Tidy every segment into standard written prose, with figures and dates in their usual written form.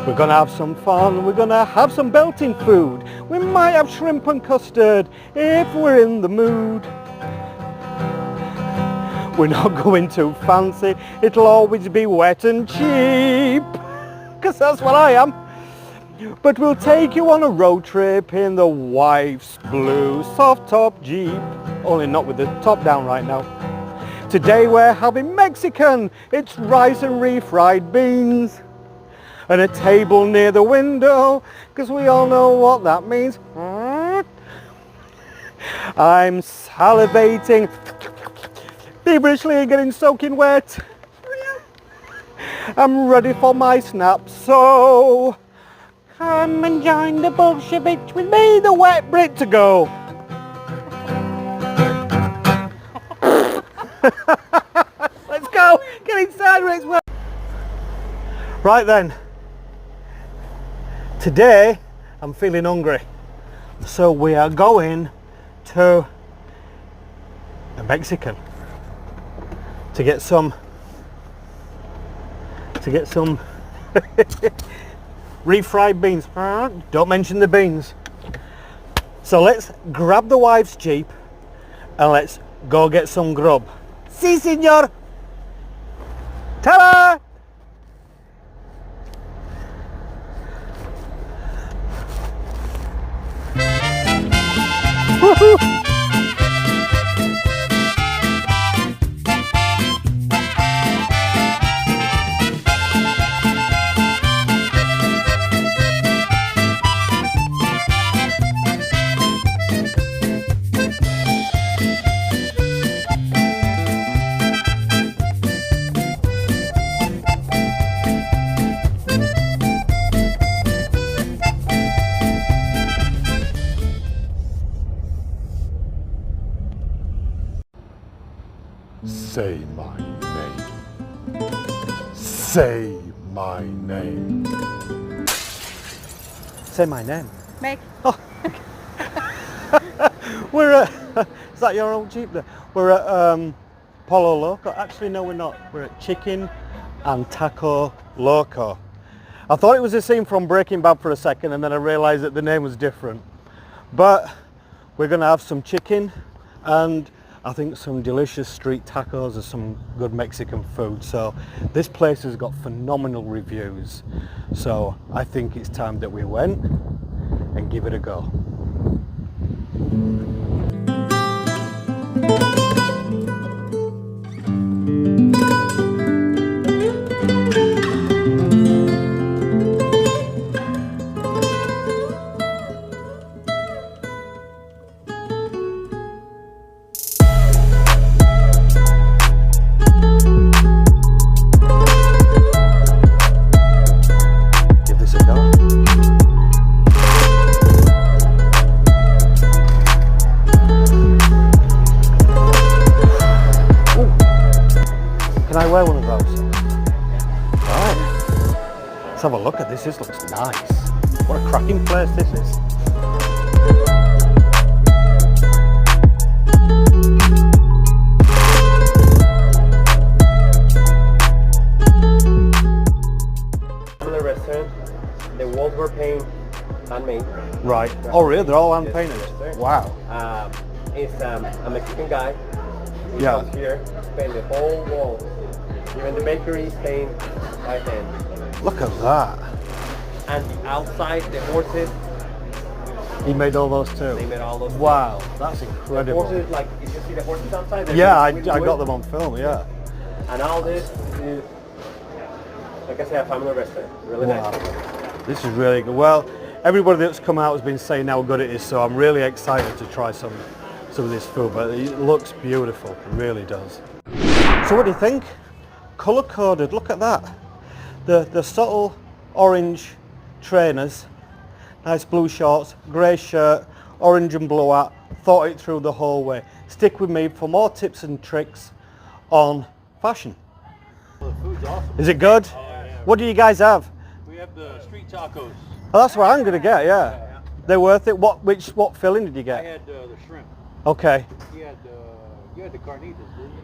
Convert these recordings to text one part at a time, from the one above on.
We're gonna have some fun, we're gonna have some belting food. We might have shrimp and custard if we're in the mood. We're not going too fancy, it'll always be wet and cheap, because that's what I am. But we'll take you on a road trip in the wife's blue soft top Jeep. Only not with the top down right now. Today we're having Mexican. It's rice and refried beans. And a table near the window, because we all know what that means. I'm salivating, feverishly getting soaking wet. I'm ready for my snap, so come and join the Bolshevik with me, the wet Brit to go. Let's go, get inside, Rex. Right then, today I'm feeling hungry, so we are going to a Mexican to get some refried beans. Don't mention the beans. So let's grab the wife's Jeep and let's go get some grub. Si, senor. Ta-da! Woohoo! Say my name. Say my name. Say my name. Meg. Oh. We're at, is that your old Jeep there? We're at Polo Loco. Actually, no, we're not. We're at Chicken and Taco Loco. I thought it was a scene from Breaking Bad for a second, and then I realized that the name was different. But we're gonna have some chicken and I think some delicious street tacos and some good Mexican food. So this place has got phenomenal reviews. So I think it's time that we went and give it a go. Can I wear one of those? Right. Let's have a look at this. This looks nice. What a cracking place this is. The restaurant, the walls were painted handmade. Right. Oh really? They're all hand painted? Yes, wow. It's a Mexican guy. He Yeah. comes here, paint the whole wall. Even the bakery is painted by hand. Look at that. And the outside, the horses, He made all those too? they made all those. Wow, that's The incredible. horses, like, you see the horses outside? They're Yeah, I with got wood. them on film, yeah. And all this is, like I say, a family restaurant. Really Wow. nice. This is really good. Well, everybody that's come out has been saying how good it is, so I'm really excited to try some of this food, but it looks beautiful, it really does. So what do you think? Colour coded, look at that. The subtle orange trainers, nice blue shorts, grey shirt, orange and blue hat, thought it through the whole way. Stick with me for more tips and tricks on fashion. The food's awesome. Is it good? Oh, yeah. What do you guys have? We have the street tacos. Oh, that's what I'm gonna get, yeah. They're worth it. What filling did you I get? had the shrimp. Okay. You had the carnitas, didn't you?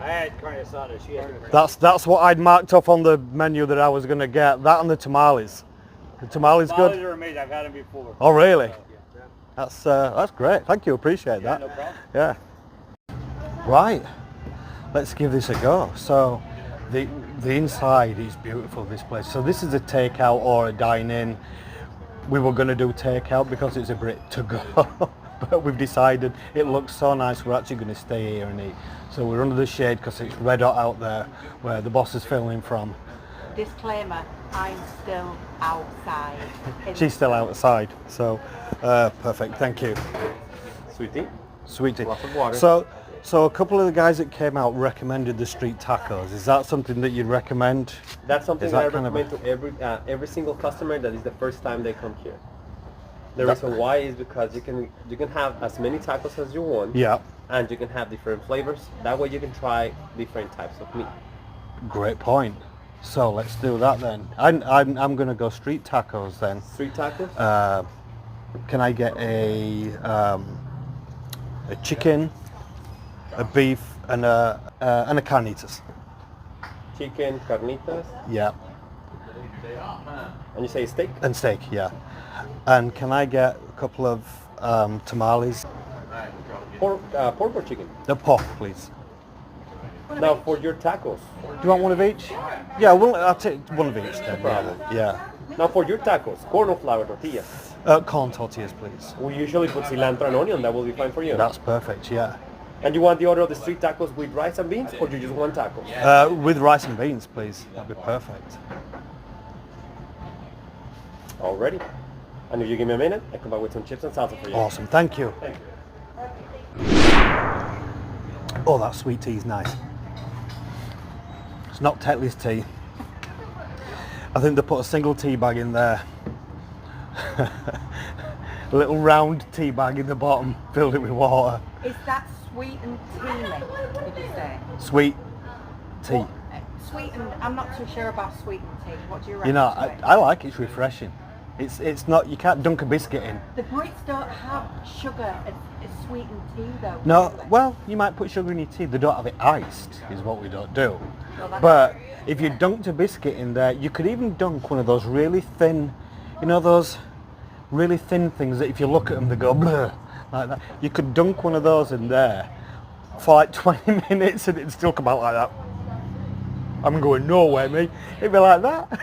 I had carne asada. She had That's what I'd marked off on the menu that I was going to get. That and the tamales. The tamales tamales good? are amazing. I've had them before. Oh, really? Yeah. That's great. Thank you. Appreciate that. No problem. Yeah. Right. Let's give this a go. So the inside is beautiful, this place. So this is a takeout or a dine-in. We were going to do takeout because it's a bit to go. But we've decided it looks so nice we're actually going to stay here and eat. So we're under the shade because it's red hot out there where the boss is filming from. Disclaimer, I'm still outside. She's still outside, so perfect, thank you. Sweetie. Sweetie. Lots of water. So a couple of the guys that came out recommended the street tacos. Is that something that you'd recommend? That's something Is that I that kind of recommend to every single customer that is the first time they come here. The reason why is because you can have as many tacos as you want. Yeah. And you can have different flavors. That way you can try different types of meat. Great point. So let's do that then. I'm going to go street tacos then. Street tacos? Can I get a chicken, a beef, and a carnitas? Chicken, carnitas, Yeah. and you say steak? And steak, yeah. And can I get a couple of tamales? Pork or chicken? The pork, please. Now for your tacos. Do you want one of each? Yeah, I'll take one of each then. problem. Yeah. Now for your tacos, corn or flour tortilla. Corn tortillas, please. We usually put cilantro and onion. That will be fine for you. That's perfect, yeah. And you want the order of the street tacos with rice and beans, or do you just want tacos? With rice and beans, please. That'd be perfect. Already. And if you give me a minute, I come back with some chips and salsa for you. Awesome, thank you. Thank you. Oh, that sweet tea is nice. It's not Tetley's tea. I think they put a single tea bag in there. A little round tea bag in the bottom, filled it with water. Is that sweet and tea, did you say? Sweet tea. What, sweet and, I'm not too sure about sweet and tea. What do you reckon? You know, to it? I like it's refreshing. It's not, you can't dunk a biscuit in. The Brits don't have sugar as sweetened tea though. No, do they? well, you might put sugar in your tea. They don't have it iced, is what we don't do. Well, that's But if you dunked a biscuit in there, you could even dunk one of those really thin, you know, those really thin things that if you look at them, they go bleh, like that. You could dunk one of those in there for like 20 minutes and it'd still come out like that. I'm going nowhere, mate. It'd be like that.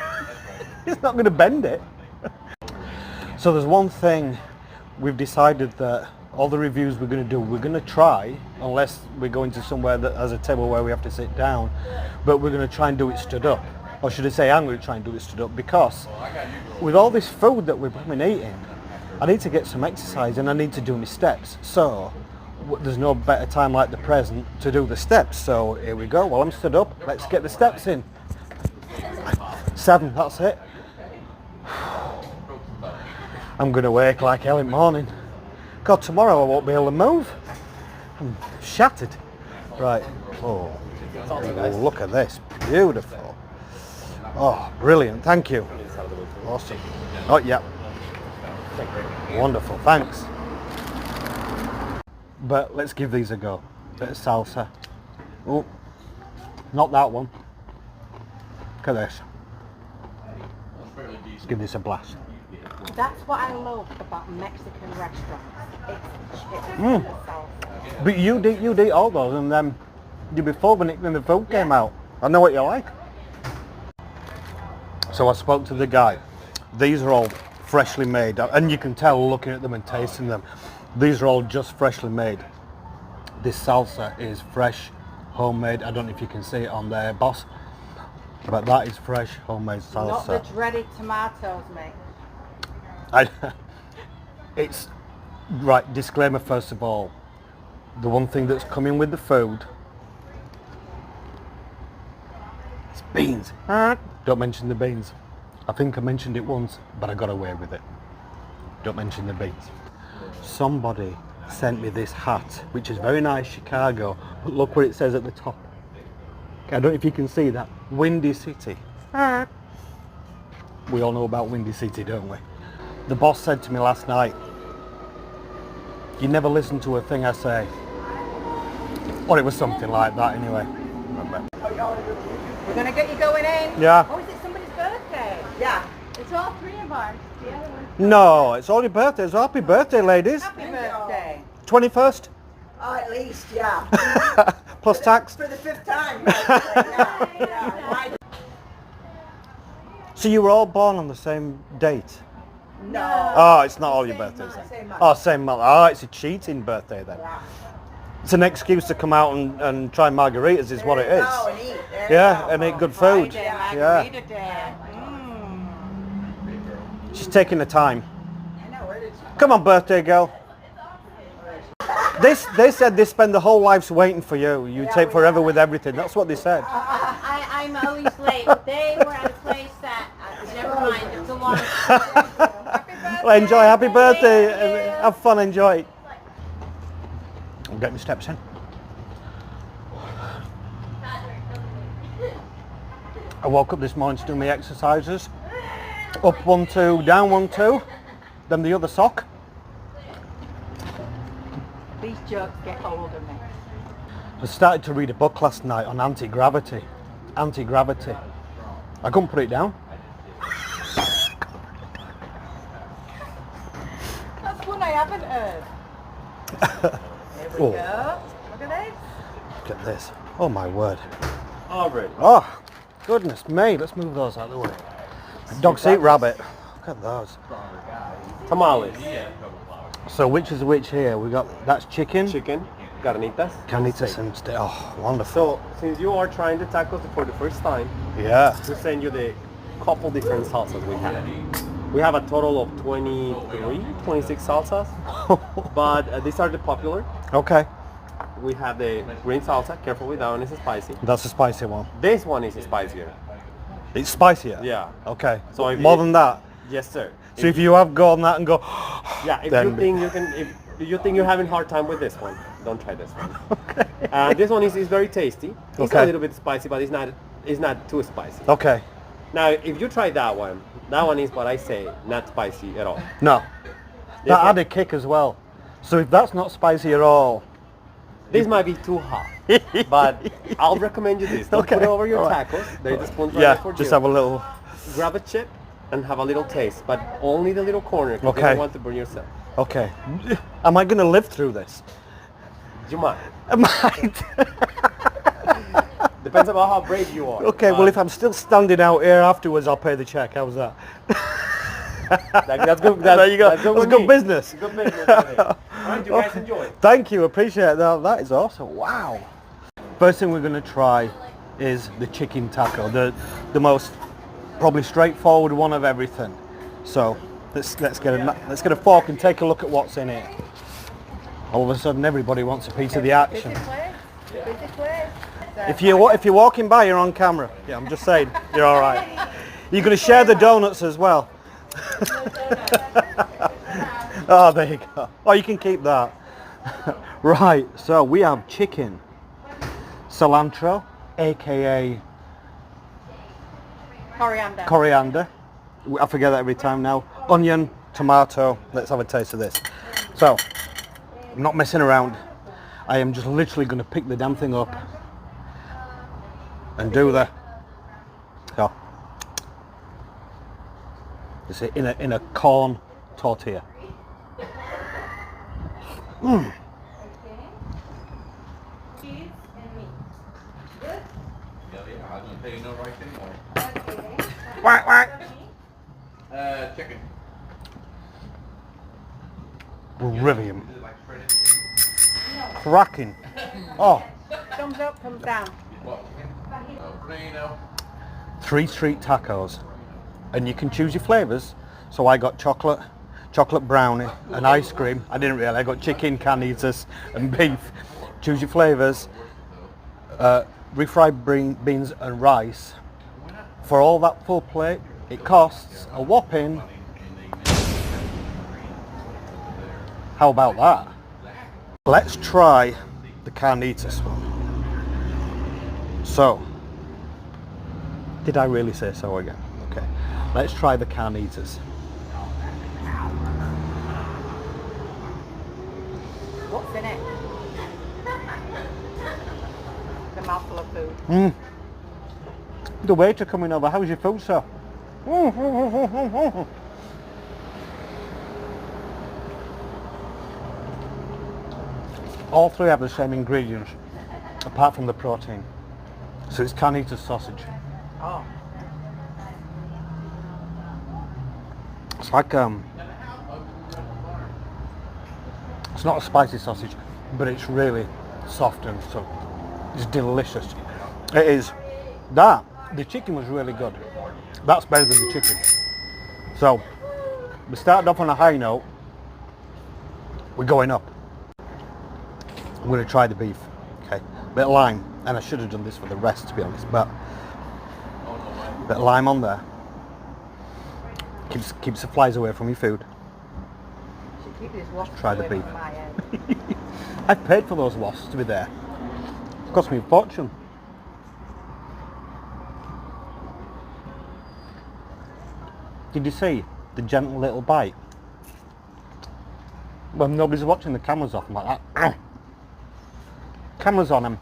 It's not going to bend it. So there's one thing we've decided that all the reviews we're going to do, we're going to try, unless we're going to somewhere that has a table where we have to sit down, but we're going to try and do it stood up. Or should I say I'm going to try and do it stood up, because with all this food that we've been eating, I need to get some exercise and I need to do my steps. So there's no better time like the present to do the steps. So here we go. While I'm stood up, let's get the steps in. 7, that's it. I'm going to wake like hell in the morning. God, tomorrow I won't be able to move. I'm shattered. Right. Oh, look at this. Beautiful. Oh, brilliant. Thank you. Awesome. Oh, yeah. Wonderful. Thanks. But let's give these a go. Bit of salsa. Oh, not that one. Look at this. Let's give this a blast. That's what I love about Mexican restaurants. It's chips and the salsa. But you'd eat all those and then you'd be full when the food came out. I know what you like. So I spoke to the guy. These are all freshly made, and you can tell looking at them and tasting them. These are all just freshly made. This salsa is fresh, homemade. I don't know if you can see it on there, boss, but that is fresh, homemade salsa. Not the dreaded tomatoes, mate. It's right. Disclaimer first of all. The one thing that's coming with the food is beans. Don't mention the beans. I think I mentioned it once, but I got away with it. Don't mention the beans. Somebody sent me this hat, which is very nice, Chicago, but look what it says at the top. I don't know if you can see that. Windy City. We all know about Windy City, don't we? The boss said to me last night, you never listen to a thing I say. Or it was something like that anyway. We're gonna get you going in. Yeah. Oh, is it somebody's birthday? Yeah. It's all three of ours. The other one. No, it's all your birthdays. Happy birthday, ladies. Happy birthday. 21st At least, yeah. plus tax. For the 5th time. Yeah. So you were all born on the same date? No. Oh, it's not all your birthdays then. Same month. Oh, same month. Oh, it's a cheating birthday then. Yeah. It's an excuse to come out and try margaritas is what it is. Oh, and eat. There you Yeah, go. and eat good food. Friday, Yeah, margarita day. she's taking the time. I know, it is. Come on, birthday girl. They said they spend their whole lives waiting for you. You take forever with everything. That's what they said. I'm always late. They were at a place that, never mind, it's a long Well, enjoy. Happy birthday. And have fun. Enjoy. I'll get my steps in. I woke up this morning to do my exercises. Up 1, 2, down 1, 2. Then the other sock. These jokes get hold of me. I started to read a book last night on anti-gravity. Anti-gravity. I couldn't put it down. That's one I haven't heard. Here we Oh. go. Look at this. Look at this. Oh my word. Already. Oh, goodness me. Let's move those out of the way. Dogs eat rabbit. Look at those. Tamales. So which is which here? We got, that's chicken. Chicken. Carnitas. Carnitas and steak. Oh, wonderful. So, since you are trying the tacos for the first time, Yeah. we send you the couple different salsas we have. We have a total of 23, 26 salsas, but these are the popular. Okay. We have the green salsa, careful with that one, is spicy. That's a spicy one. This one is spicier. It's spicier? Yeah. Okay. So if more you- than that? Yes, sir. So if you have gone that and go, Yeah, if then- you think you can, if you think you're having a hard time with this one, don't try this one. This one is very tasty. It's Okay. a little bit spicy, but it's not too spicy. Okay. Now, if you try that one is what I say, not spicy at all. No. This That one- had a kick as well. So if that's not spicy at all, This might be too hot, but I'll recommend you this. Don't Okay. put it over your All right. tacos. There's the spoons right yeah, there for just you. have a little. Grab a chip and have a little taste, but only the little corner. 'Cause you Okay. don't want to burn yourself. Okay. Am I going to live through this? You might. I might. Depends about how brave you are. Okay, well if I'm still standing out here afterwards, I'll pay the check. How's that? That's good. There you go. That's good, That's with good me. business. Good business. All right, you guys enjoy. Thank you, appreciate that. That is awesome. Wow. First thing we're going to try is the chicken taco, the most probably straightforward one of everything. So let's get a fork and take a look at what's in it. All of a sudden, everybody wants a piece of the action. If you're walking by, you're on camera. Yeah, I'm just saying, you're all right. You're going to share the donuts as well. Oh, there you go. Oh, you can keep that. Right, so we have chicken, cilantro, aka Coriander. coriander. I forget that every time now. Onion, tomato. Let's have a taste of this. So, I'm not messing around. I am just literally going to pick the damn thing up and do the. Oh. You see, in a corn tortilla. Quack, quack. Chicken. Brilliant. Cracking. Oh, Thumbs up, thumbs down. Reno. 3 street tacos. And you can choose your flavours. So I got chocolate brownie, and ice cream. I didn't really. I got chicken, carnitas, and beef. Choose your flavours. Refried beans and rice. For all that full plate, it costs a whopping. How about that? Let's try the carnitas one. So, did I really say so again? Okay, let's try the carnitas. What's in it? It's a mouthful of food. The waiter coming over. How's your food, sir? All three have the same ingredients, apart from the protein. So it's carnitas sausage. Oh. It's like it's not a spicy sausage, but it's really soft and so it's delicious. It is that. The chicken was really good. That's better than the chicken. So we started off on a high note. We're going up. I'm going to try the beef. Okay, bit of lime, and I should have done this for the rest, to be honest. But bit of lime on there. Keeps the flies away from your food. Should keep his wasp Try the away beef. from my head. I've paid for those wasps to be there. It cost me a fortune. Did you see the gentle little bite? When nobody's watching, the camera's off. I'm like that. Camera's on him.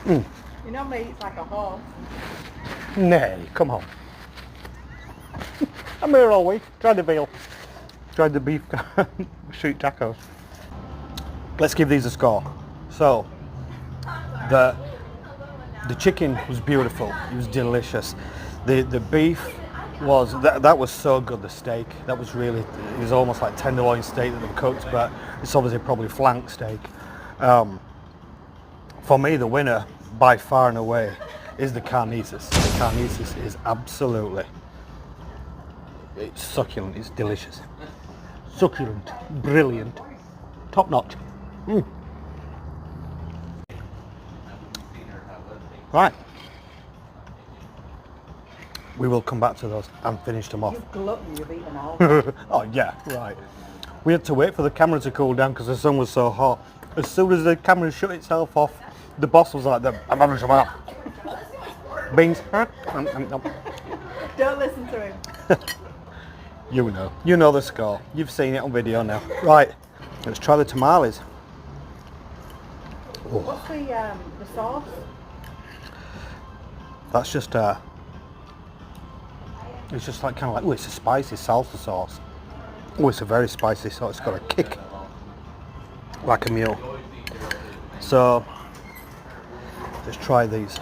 You know me, it's like a horse. Nay, come on. I'm here all week. Try the veal. Try the beef street tacos. Let's give these a score. So, the chicken was beautiful. It was delicious. The beef was that was so good. The steak, that was really, it was almost like tenderloin steak that they've cooked, but it's obviously probably flank steak. For me, the winner by far and away is the carnitas. The carnitas is absolutely, it's succulent. It's delicious, succulent, brilliant, top notch. Right. We will come back to those and finish them off. You glutton, you've eaten all. Oh yeah, right. We had to wait for the camera to cool down because the sun was so hot. As soon as the camera shut itself off, the boss was like, I'm having some out. Beans. Don't listen to him. You know the score. You've seen it on video now. Right, let's try the tamales. Oh, What's the sauce? that's just it's just like kind of like, oh, it's a spicy salsa sauce. Oh, it's a very spicy sauce. It's got a kick like a mule. So let's try these.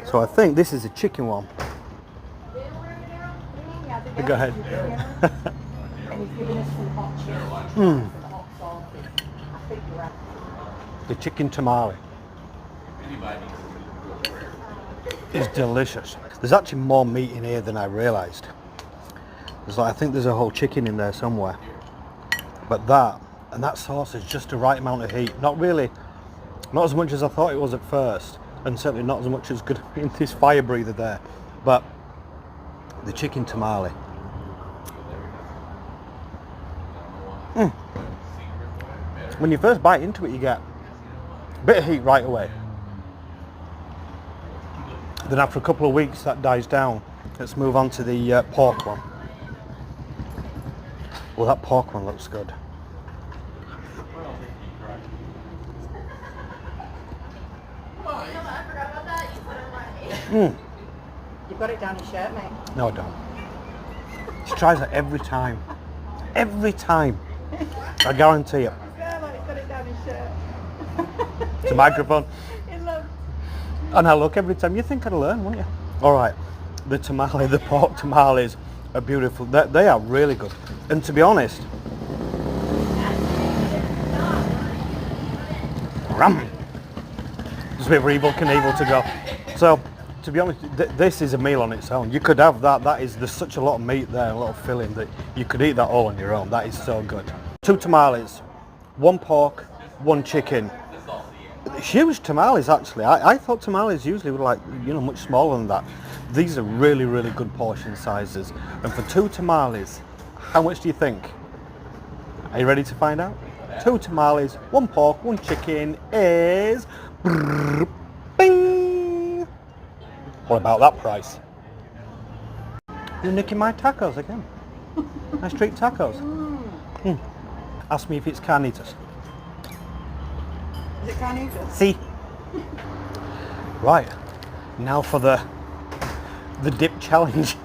So I think this is a chicken one. Go ahead. And he's giving us some hot chips. Some hot sauces. I think you're right. The chicken tamale is delicious. There's actually more meat in here than I realised. I think there's a whole chicken in there somewhere. But that sauce is just the right amount of heat. Not really, not as much as I thought it was at first, and certainly not as much as could have been this fire breather there. But the chicken tamale. When you first bite into it, you get a bit of heat right away. Then after a couple of weeks, that dies down. Let's move on to the pork one. Well, that pork one looks good. You've got it down your shirt, mate. No, I don't. She tries it every time. Every time. I guarantee it. Yeah, like he's got it down his shirt. It's a microphone. He loves. And I look every time. You think I'd learn, wouldn't you? All right. The tamale, the pork tamales are beautiful. They are really good. And to be honest, there's a bit of Evel Knievel to go. So, to be honest, this is a meal on its own. You could have that. There's such a lot of meat there, a lot of filling, that you could eat that all on your own. That is so good. 2 tamales, 1 pork, 1 chicken. Huge tamales, actually. I thought tamales usually were like, much smaller than that. These are really, really good portion sizes. And for 2 tamales, how much do you think? Are you ready to find out? 2 tamales, 1 pork, 1 chicken is... Bing! What about that price? You're nicking my tacos again. My street tacos. Ask me if it's carnitas. Is it carnitas? See? Right, now for the dip challenge.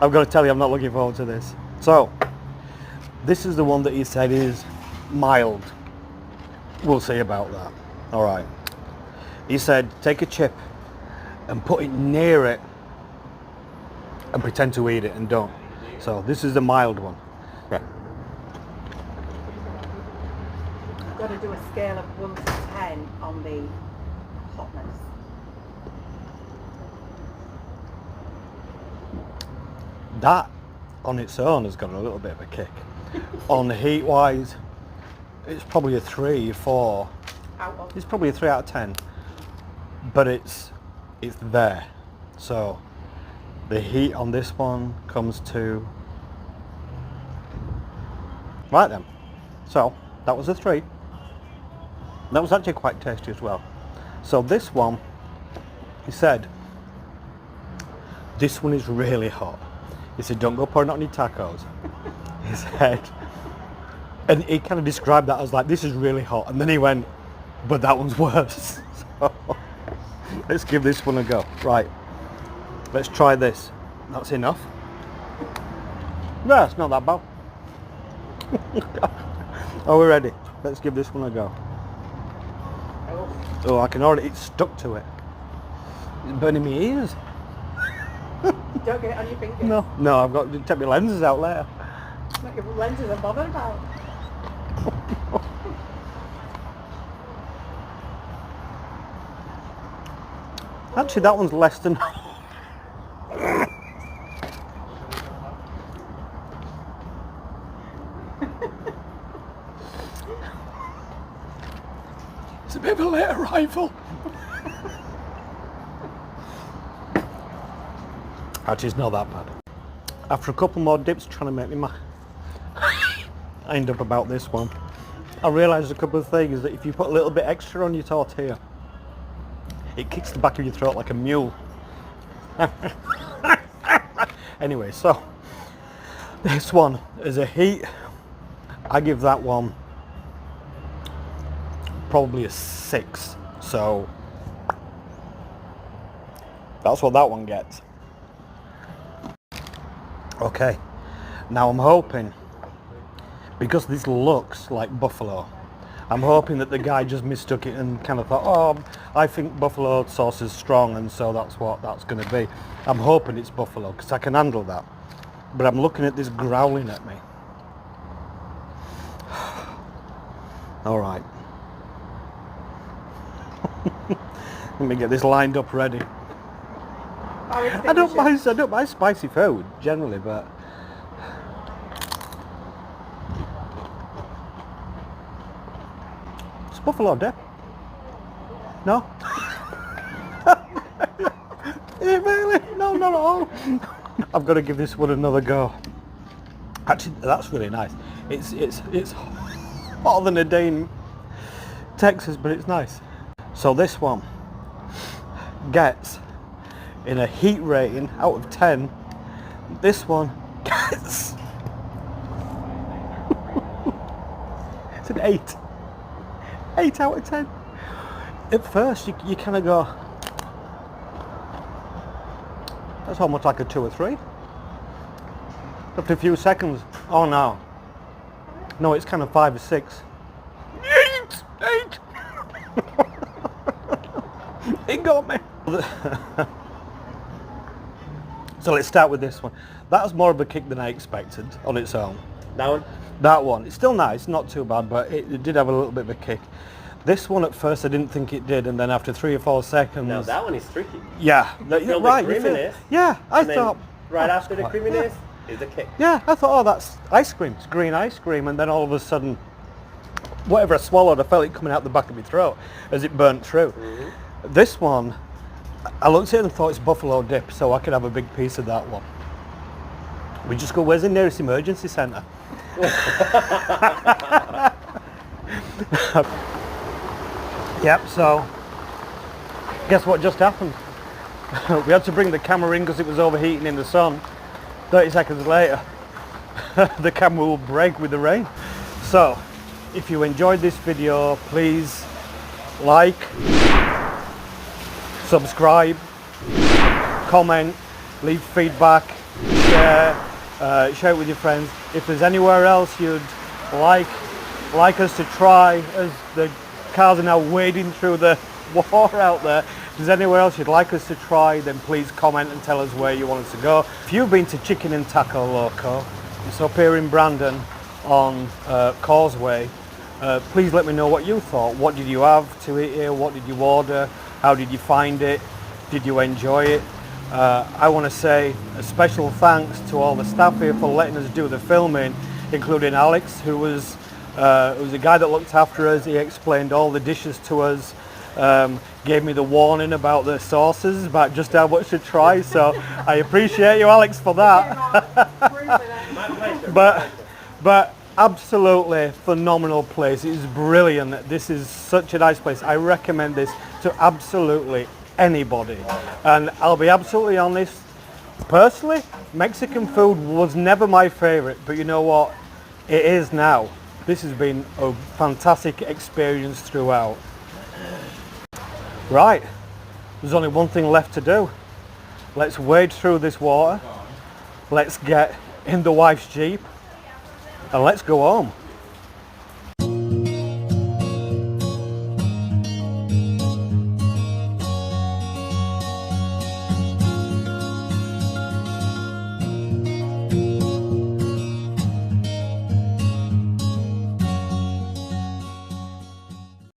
I've got to tell you, I'm not looking forward to this. So, this is the one that he said is mild. We'll see about that. All right. He said, take a chip and put it near it and pretend to eat it and don't. So this is the mild one. Right. I've got to do a scale of 1 to 10 on the hotness. That on its own has got a little bit of a kick. On the heat wise, it's probably a 3, 4. Out of It's probably a 3 out of 10. But it's there. So the heat on this one comes to... Right then. So that was a 3. That was actually quite tasty as well. So this one, he said, this one is really hot. He said, don't go pouring it on your tacos. He said, and he kind of described that as like, this is really hot. And then he went, but that one's worse. So let's give this one a go. Right, let's try this. That's enough. No, it's not that bad. Are we ready? Let's give this one a go. Oh, I can already, it's stuck to it. It's burning my ears. Don't get it on your fingers. No, I've got to take my lenses out later. Not your lenses are bothered about. Actually, that one's less than... It's a bit of a late arrival. Actually, it's not that bad. After a couple more dips trying to make me mad, I end up about this one. I realised a couple of things, that if you put a little bit extra on your tortilla, it kicks the back of your throat like a mule. Anyway, so this one is a heat. I give that one probably a 6. So that's what that one gets. Okay, now I'm hoping, because this looks like buffalo, I'm hoping that the guy just mistook it and kind of thought, oh, I think buffalo sauce is strong and so that's what that's going to be. I'm hoping it's buffalo because I can handle that. But I'm looking at this growling at me. All right. Let me get this lined up ready. I don't mind spicy food generally, but it's buffalo dip. No? Is it really? No, not at all. I've got to give this one another go. Actually, that's really nice. It's hotter than a day in Texas, but it's nice. So this one gets, in a heat rating out of 10, this one gets it's an 8. 8 out of 10. At first you kind of go, that's almost like a 2 or 3. After a few seconds, oh no, it's kind of 5 or 6. 8. It got me. So let's start with this one. That was more of a kick than I expected on its own. That one? That one. It's still nice, not too bad, but it did have a little bit of a kick. This one at first I didn't think it did, and then after 3 or 4 seconds... Now that one is tricky. Yeah. Feel Right. the creaminess, Yeah, I and then thought... right oh, after the quite- creaminess is the kick. Yeah, I thought, oh, that's ice cream. It's green ice cream, and then all of a sudden, whatever I swallowed, I felt it coming out the back of my throat as it burnt through. Mm-hmm. This one, I looked at it and thought it's buffalo dip, so I could have a big piece of that one. We just go, where's the nearest emergency centre? Yep, so guess what just happened? We had to bring the camera in because it was overheating in the sun. 30 seconds later, the camera will break with the rain. So, if you enjoyed this video, please like, subscribe, comment, leave feedback, share, share it with your friends. If there's anywhere else you'd like us to try, as the cars are now wading through the water out there, if there's anywhere else you'd like us to try, then please comment and tell us where you want us to go. If you've been to Chicken and Taco Loco, it's up here in Brandon on Causeway, please let me know what you thought. What did you have to eat here? What did you order? How did you find it? Did you enjoy it? I want to say a special thanks to all the staff here for letting us do the filming, including Alex, who was the guy that looked after us. He explained all the dishes to us, gave me the warning about the sauces, about just how much to try, so I appreciate you, Alex, for that. But absolutely phenomenal place. It is brilliant. This is such a nice place. I recommend this to absolutely anybody. And I'll be absolutely honest, personally, Mexican food was never my favorite, but you know what? It is now. This has been a fantastic experience throughout. Right, there's only one thing left to do. Let's wade through this water. Let's get in the wife's Jeep and let's go home.